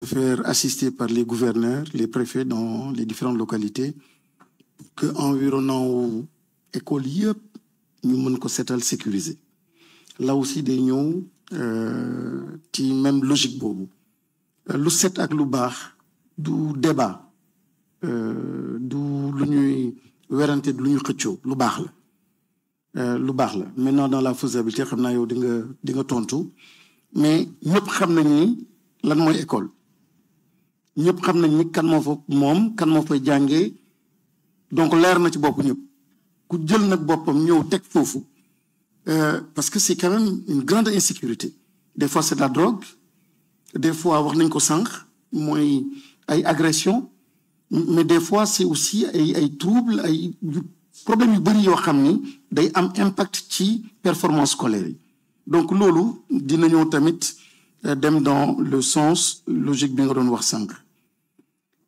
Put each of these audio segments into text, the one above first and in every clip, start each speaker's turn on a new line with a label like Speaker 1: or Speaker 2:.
Speaker 1: faire assister par les gouverneurs, les préfets dans les différentes localités pour que environnant wu école yëpp ñu mën ko seetal sécuriser là aussi day ñëw ci même logique boobu lu set ak lu baax du débat du lu ñuy werante du lu ñuy xëccoo lu baax la maintenant dans la faisabilité xam naa yow di nga tontu mais ñëpp xam nañ ni lan mooy école ñëpp xam nañ ni kan moo fa moom kan moo fay jàngee donc leer na ci bopp ñëpp ku jël nag boppam ñëw teg foofu parce que c'est quand même une grande insécurité des fois c'est de la drogue des fois wax nañ ko sànq mooy ay agression mais des fois c'est aussi ay troubles ay problèmes yu bëri yoo xam ni day am impact ci performance scolaire yi donc loolu dina ñëw tamit dem dans le sens logique bi nga doon wax sànq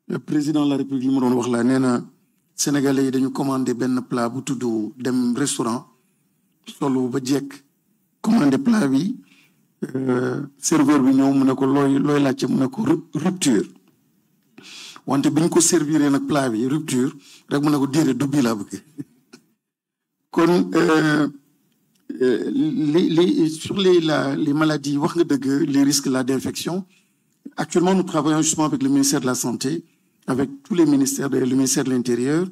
Speaker 1: le président de la République li mu doon wax la nee na Sénégalais yi dañu commandé benn plat bu tudd dem restaurant solo ba jekk commandé plat bi serveur bi ñëw mu ne ko looy laajte mu ne ko rupture wante bi ñu ko serviré nag plat bi rupture rek mu ne ko déedéet du bii laa bëgg kon sur les maladies wax nga dëgg les risques là d'infection actuellement nous travaillons justement avec le ministère de la Santé avec tous les ministères le ministère de l'Intérieur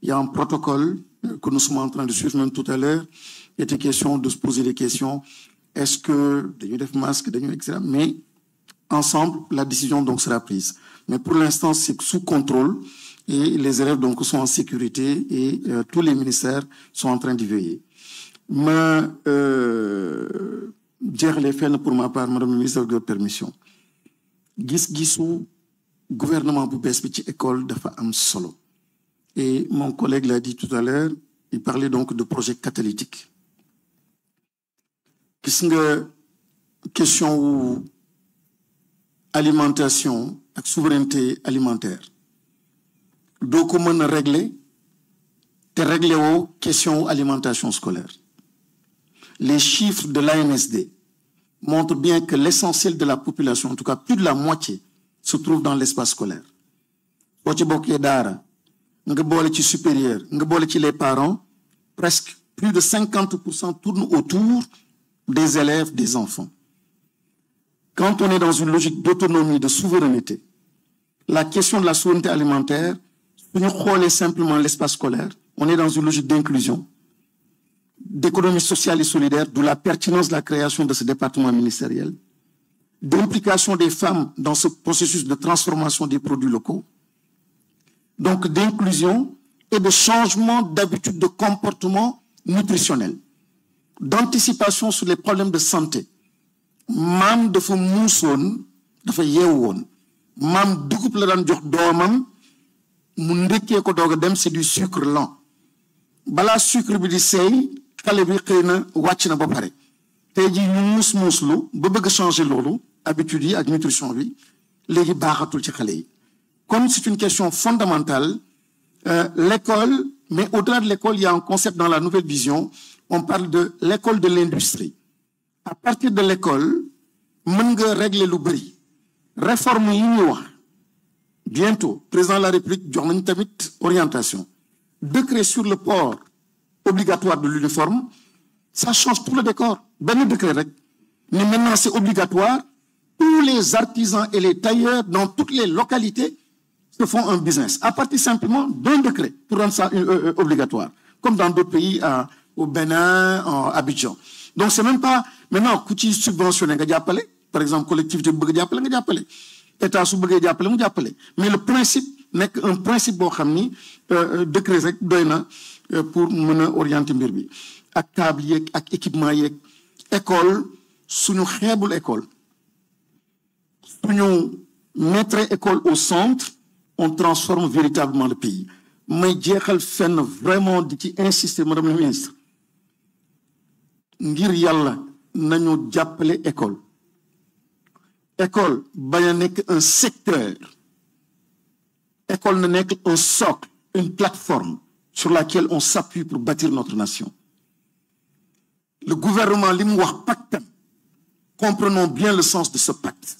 Speaker 1: il y a un protocole que nous sommes en train de suivre même tout à l'heure il était question de se poser des questions est-ce que dañuy def masque dañuy etc mais ensemble la décision donc sera prise mais pour l'instant c'est sous contrôle et les élèves donc sont en sécurité et tous les ministères sont en train d'y veiller ma jeexalee fenn pour ma part madame la ministre avec votre permission gis-gisu gouvernement bu bees bi ci école dafa am solo et mon collègue l'a dit tout à l'heure il parlait donc de projet catalytique gis nga question wu alimentation ak souveraineté alimentaire doo ko mën a régler te régler woo question wu alimentation scolaire les chiffres de l'ANSD montrent bien que l'essentiel de la population en tout cas plus de la moitié se trouve dans l'espace scolaire boo ci bokkee daara nga boole ci supérieur nga boole ci les parents presque plus de 50% tournent autour des élèves des enfants quand on est dans une logique d'autonomie de souveraineté la question de la souveraineté alimentaire su ñu xoolee simplement l'espace scolaire on est dans une logique d'inclusion d'économie sociale et solidaire d'où la pertinence de la création de ce département ministériel d'implication des femmes dans ce processus de transformation des produits locaux donc d'inclusion et de changement d'habitude de comportement nutritionnel d'anticipation sur les problèmes de santé maam dafa muusoon dafa yeewu woon maam dugub la daan jox doomam mu ndekkee ko doog a dem c'est du sucre lent balaa sucre bi di seey xale bi xëy na wàcc na ba pare tey jii ñu muuslu ba bëgg a changer loolu habitude yi ak nutrition bi léegi baaxatul ci xale yi kon c'est une question fondamentale l'école mais au-delà de l'école il y a un concept dans la nouvelle vision on parle de l'école de l'industrie à partir de l'école mën nga régler lu bëri réforme yi ñuy wax bientôt président de la République jox nañu tamit orientation décret sur le port obligatoire de l'uniforme ça change tout le décor benn décret rek ni maintenant c'est obligatoire tous les artisans et les tailleurs dans toutes les localités se font un business à partir simplement d'un décret pour rendre ça obligatoire comme dans d'autres pays au Bénin en Abidjan donc c'est même pas maintenant ku ci subventionné nga jàppale par exemple collectivité bu bëgg jàppale nga jàppale état su bëggee jàppale mu jàppale mais le principe nekk un principe boo xam ni décret rek doy na pour mën a orienter mbir bi ak table yeeg ak équipement yeeg école suñu xeebul école suñu mettre école au centre on transforme véritablement le pays may jeexal fenn vraiment di ci insister madame la ministre ngir yàlla nañu jàppale école bañ a nekk un secteur école na nekk un socle une plateforme sur laquelle on s'appuie pour bâtir notre nation le gouvernement li mu wax pacte comprenons bien le sens de ce pacte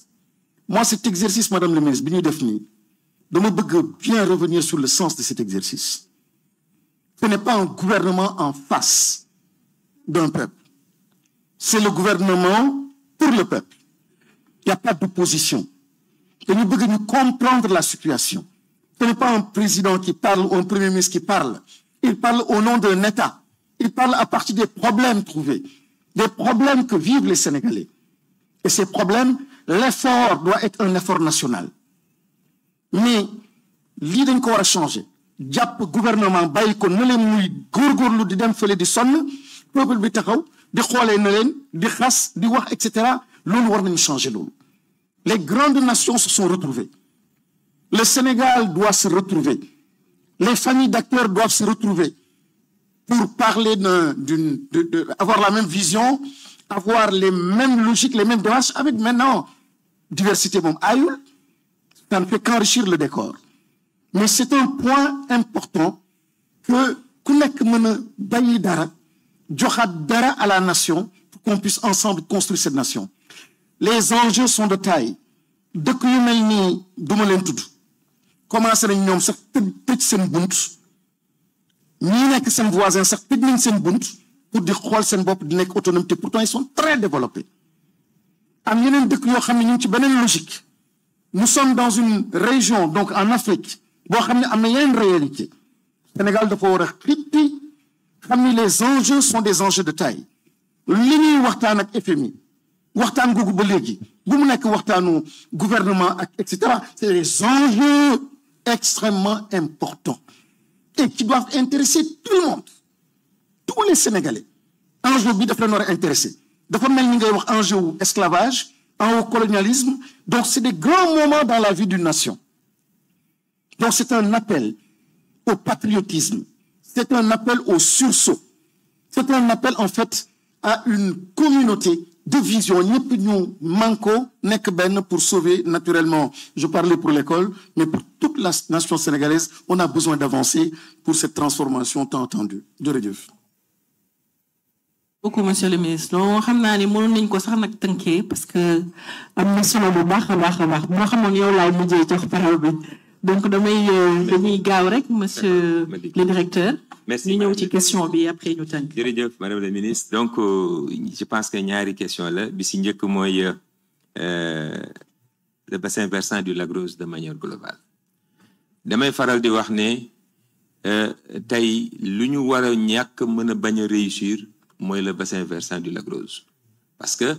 Speaker 1: Moi, cet exercice, Madame la ministre, je veux bien revenir sur le sens de cet exercice. Ce n'est pas un gouvernement en face d'un peuple. C'est le gouvernement pour le peuple. Il n'y a pas d'opposition. Et nous devons comprendre la situation. Ce n'est pas un président qui parle ou un premier ministre qui parle. Il parle au nom d'un État. Il parle à partir des problèmes trouvés, des problèmes que vivent les Sénégalais. Et ces problèmes, l'effort doit être un effort national. Mais l'idée qu'on va changer. Le gouvernement bàyyi ko na leen muy góorgóorlu di dem fële di sonn peuple bi taxaw di xoolee na leen di xas di wax etc. Loolu war nañu changer loolu. Les grandes nations se sont retrouvées. Le Sénégal doit se retrouver. Les familles d'acteurs doivent se retrouver pour parler avoir la même vision, avoir les mêmes logiques, les mêmes démarches, avec maintenant diversité. Ça ne fait qu'enrichir le décor. Mais c'est un point important que Kounek mene bayi dara, joxat dara à la nation pour qu'on puisse ensemble construire cette nation. Les enjeux sont de taille. Dëkk yu mel nii duma leen tudd. Commencé nañ ñoom sax tëj seen bunt. Ñi nekk seen voisin sax tëj nañ seen bunt pour di xool seen bopp di nekk autonome te pourtant ils sont très développés. Am yeneen dëkk yoo xam ne ñu ngi ci beneen logique. Nous sommes dans une région, donc en Afrique, boo xam ne am na yeneen réalité. Sénégal dafa war a xippi xam ni les enjeux sont des enjeux de taille. Li ñuy waxtaan ak FMI waxtaan googu ba léegi bu mu nekk waxtaanu gouvernement ak etc. C'est des enjeux extrêmement importants et qui doivent intéresser tout le monde, tous les Sénégalais. Enjeu bi daf leen war a intéresser. Dafa mel ni ngay wax enjeu wu esclavage, enjeu colonialisme. Donc c'est des grands moments dans la vie d'une nation. Donc c'est un appel au patriotisme. C'est un appel au sursaut. C'est un appel en fait à une communauté de vision. Ñëpp ñu manko nek ben pour sauver naturellement. Je parlais pour l'école, mais pour toute la nation sénégalaise, on a besoin d'avancer pour cette transformation tant attendue. Jërëjëf.
Speaker 2: Beaucoup, monsieur le ministre. Donc, xam naa ni mënoon nañ ko sax nag tënkee parce que am na solo bu baax a baax a baax moo xamoon yow laay mujjee jox parole bi. Donc dañuy gaaw rek monsieur le directeur.
Speaker 3: Merci.
Speaker 2: Ñu ñëw ci question bi après ñu tënk.
Speaker 3: Jërëjëf madame la ministre. Donc je pense que ñaari question la bi si njëkk mooy le bassin versant du Lac Rose de manière globale. Damay faral di wax ne tey lu ñu war a ñàkk mën a bañ a réussir mooy le bassin versant du Lac Rose parce que